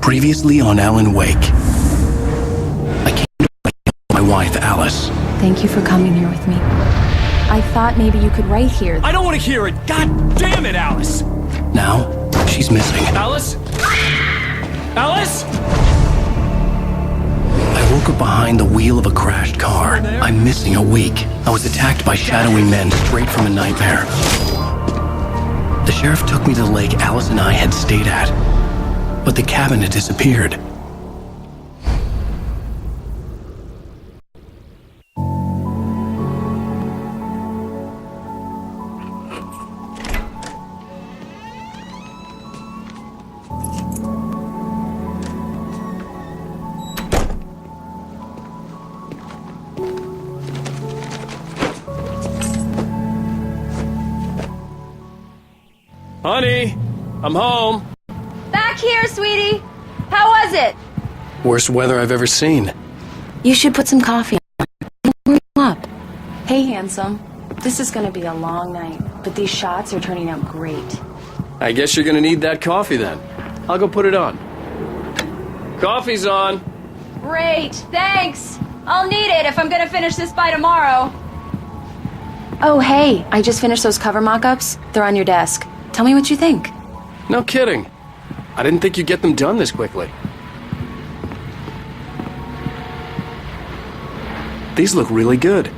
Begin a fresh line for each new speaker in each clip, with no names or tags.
Previously on AlanWake. I came to my wife, Alice.
Thank you for coming here with me. I thought maybe you could write here.
I don't want to hear it! God damn it, Alice!
Now, she's missing.
Alice? Alice?
I woke up behind the wheel of a crashed car. I'm missing a week. I was attacked by shadowy men straight from a nightmare. The sheriff took me to the lake Alice and I had stayed at. But the cabin had disappeared.
Honey, I'm home.
Back here, sweetie. How was it?
Worst weather I've ever seen.
You should put some coffee on. Warm you up. Hey, handsome. This is gonna be a long night, but these shots are turning out great.
I guess you're gonna need that coffee then. I'll go put it on. Coffee's on.
Great, thanks. I'll need it if I'm gonna finish this by tomorrow. Oh, hey, I just finished those cover mock-ups. They're on your desk. Tell me what you think.
No kidding. I didn't think you'd get them done this quickly. These look really good.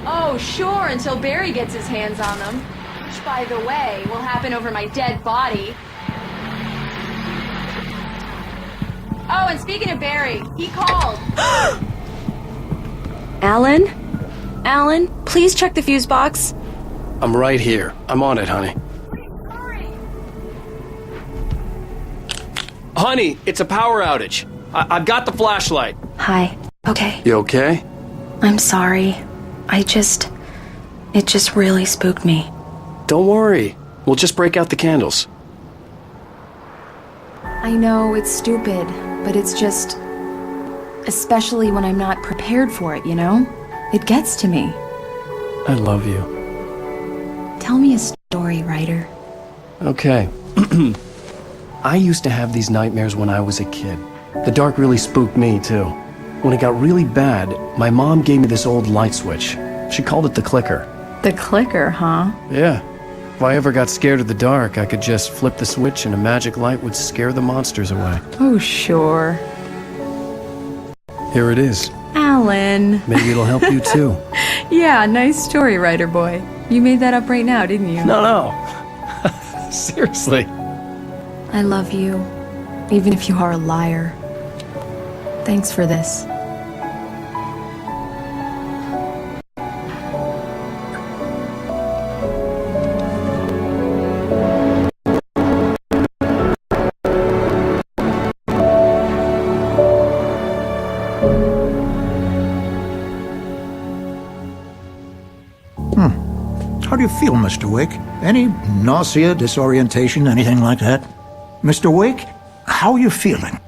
Oh, sure, until Barry gets his hands on them. Which, by the way, will happen over my dead body. Oh, and speaking of Barry, he called. Alan? Alan, please check the fuse box.
I'm right here. I'm on it, honey.
Honey, it's a power outage. I've got the flashlight.
Hi. Okay.
You okay?
I'm sorry. It just really spooked me.
Don't worry. We'll just break out the candles.
I know it's stupid, but it's just... especially when I'm not prepared for it, you know? It gets to me.
I love you.
Tell me a story, writer.
Okay. I used to have these nightmares when I was a kid. The dark really spooked me, too. When it got really bad, my mom gave me this old light switch. She called it the clicker.
The clicker, huh?
Yeah. If I ever got scared of the dark, I could just flip the switch and a magic light would scare the monsters away.
Oh, sure.
Here it is.
Alan.
Maybe it'll help you, too.
Yeah, nice story, writer boy. You made that up right now, didn't you?
No. Seriously.
I love you, even if you are a liar. Thanks for this.
How do you feel, Mr. Wake? Any nausea, disorientation, anything like that? Mr. Wake, how are you feeling?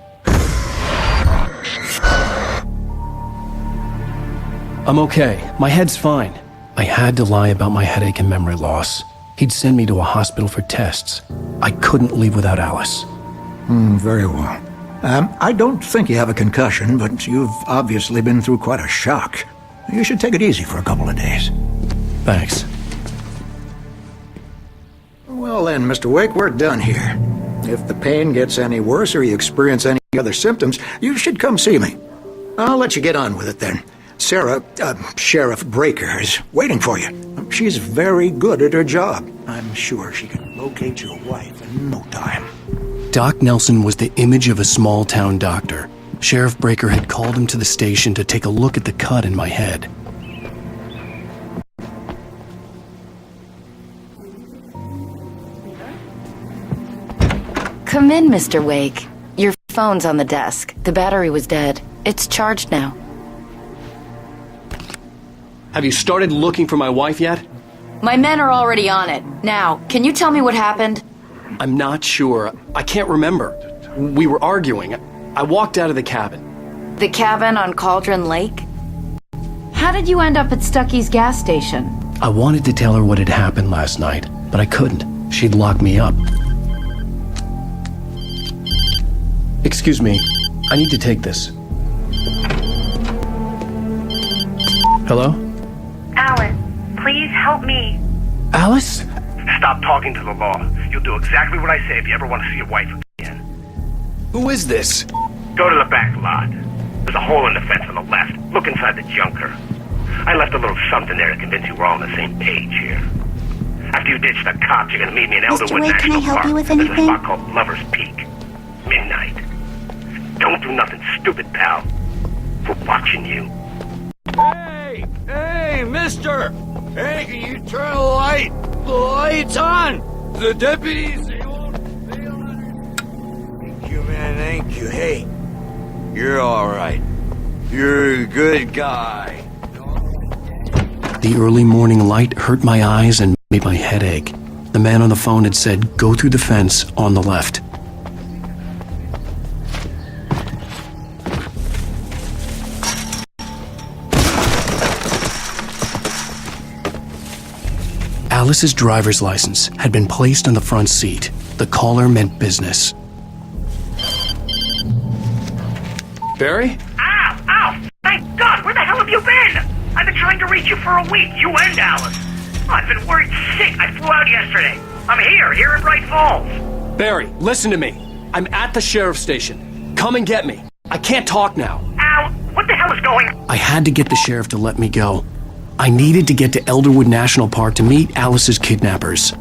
I'm okay. My head's fine. I had to lie about my headache and memory loss. He'd send me to a hospital for tests. I couldn't leave without Alice.
Very well. I don't think you have a concussion, but you've obviously been through quite a shock. You should take it easy for a couple of days.
Thanks.
Well then, Mr. Wake, we're done here. If the pain gets any worse or you experience any other symptoms, you should come see me. I'll let you get on with it then. Sarah, Sheriff Breaker, is waiting for you. She's very good at her job. I'm sure she can locate your wife in no time.
Doc Nelson was the image of a small-town doctor. Sheriff Breaker had called him to the station to take a look at the cut in my head.
Come in, Mr. Wake. Your phone's on the desk. The battery was dead. It's charged now.
Have you started looking for my wife yet?
My men are already on it. Now, can you tell me what happened?
I'm not sure. I can't remember. We were arguing. I walked out of the cabin.
The cabin on Cauldron Lake? How did you end up at Stucky's gas station?
I wanted to tell her what had happened last night, but I couldn't. She'd lock me up. Excuse me. I need to take this. Hello?
Alan, please help me.
Alice?
Stop talking to the law. You'll do exactly what I say if you ever want to see your wife again.
Who is this?
Go to the back lot. There's a hole in the fence on the left. Look inside the junker. I left a little something there to convince you we're all on the same page here. After you ditch the cops, you're gonna meet me in Elderwood
Wake, can I
National
help
Park.
you with
There's a
anything?
spot called Lover's Peak. Midnight. Don't do nothing stupid, pal. We're watching you.
Hey, mister! Hey, can you turn the light? The light's on! The deputies, they don't Thank you, man, thank you. Hey, you're alright. You're a good guy.
The early morning light hurt my eyes and made my head ache. The man on the phone had said, go through the fence on the left. Alice's driver's license had been placed on the front seat. The caller meant business.
Barry?
Ow! Ow! Thank God! Where the hell have you been? I've been trying to reach you for a week, you and Alice. I've been worried sick. I flew out yesterday. I'm here in Bright Falls.
Barry, listen to me. I'm at the sheriff's station. Come and get me. I can't talk now.
Al, what the hell is going on?
I had to get the sheriff to let me go. I needed to get to Elderwood National Park to meet Alice's kidnappers.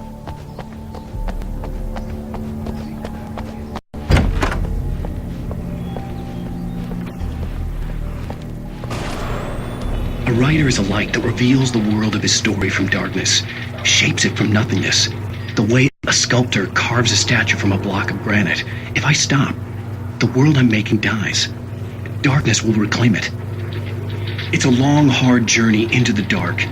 A writer is a light that reveals the world of his story from darkness, shapes it from nothingness. The way a sculptor carves a statue from a block of granite. If I stop, the world I'm making dies. Darkness will reclaim it. It's a long, hard journey into the dark.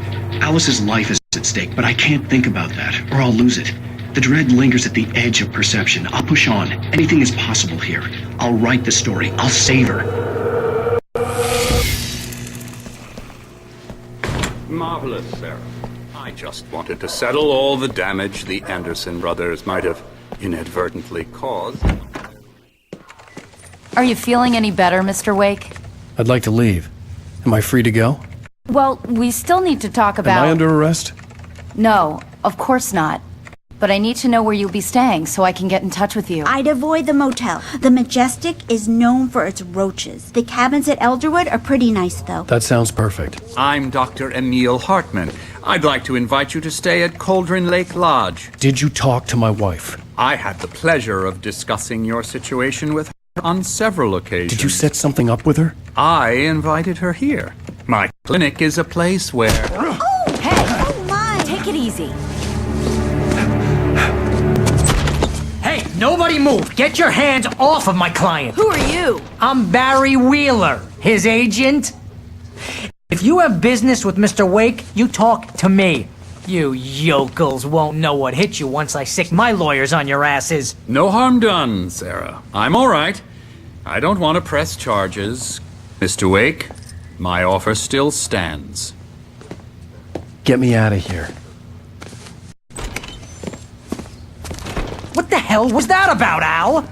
Alice's life is at stake, but I can't think about that, or I'll lose it. The dread lingers at the edge of perception. I'll push on. Anything is possible here. I'll write the story. I'll save her.
Marvelous, Sarah. I just wanted to settle all the damage the Anderson brothers might have inadvertently caused.
Are you feeling any better, Mr. Wake?
I'd like to leave. Am I free to go?
Well, we still need to talk about...
Am I under arrest?
No, of course not. But I need to know where you'll be staying so I can get in touch with you.
I'd avoid the motel. The Majestic is known for its roaches. The cabins at Elderwood are pretty nice, though.
That sounds perfect.
I'm Dr. Emil Hartman. I'd like to invite you to stay at Cauldron Lake Lodge.
Did you talk to my wife?
I had the pleasure of discussing your situation with her on several occasions.
Did you set something up with her?
I invited her here. My clinic is a place where...
Oh,
Hey!
oh my!
Take it easy.
Hey, nobody move! Get your hands off of my client!
Who are you?
I'm Barry Wheeler, his agent. If you have business with Mr. Wake, you talk to me. You yokels won't know what hit you once I sick my lawyers on your asses.
No harm done, Sarah. I'm all right. I don't want to press charges. Mr. Wake, my offer still stands.
Get me out of here.
What the hell was that about, Al?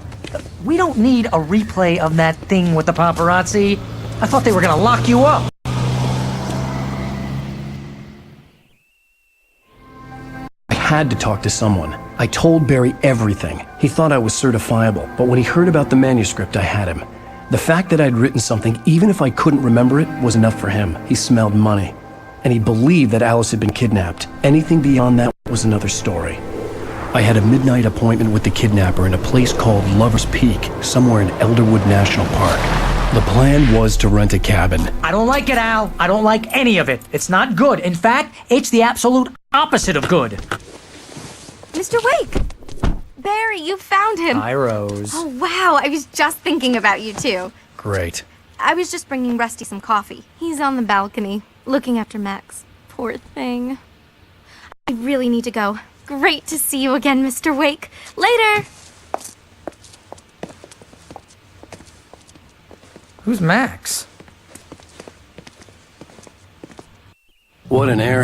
We don't need a replay of that thing with the paparazzi. I thought they were gonna lock you up.
I had to talk to someone. I told Barry everything. He thought I was certifiable, but when he heard about the manuscript, I had him. The fact that I'd written something, even if I couldn't remember it, was enough for him. He smelled money. And he believed that Alice had been kidnapped. Anything beyond that was another story. I had a midnight appointment with the kidnapper in a place called Lover's Peak, somewhere in Elderwood National Park. The plan was to rent a cabin.
I don't like it, Al. I don't like any of it. It's not good. In fact, it's the absolute opposite of good.
Mr. Wake! Barry, you found him!
Hi, Rose.
Oh, wow, I was just thinking about you, too.
Great.
I was just bringing Rusty some coffee. He's on the balcony, looking after Max. Poor thing. I really need to go. Great to see you again, Mr. Wake. Later!
Who's Max?
What an air.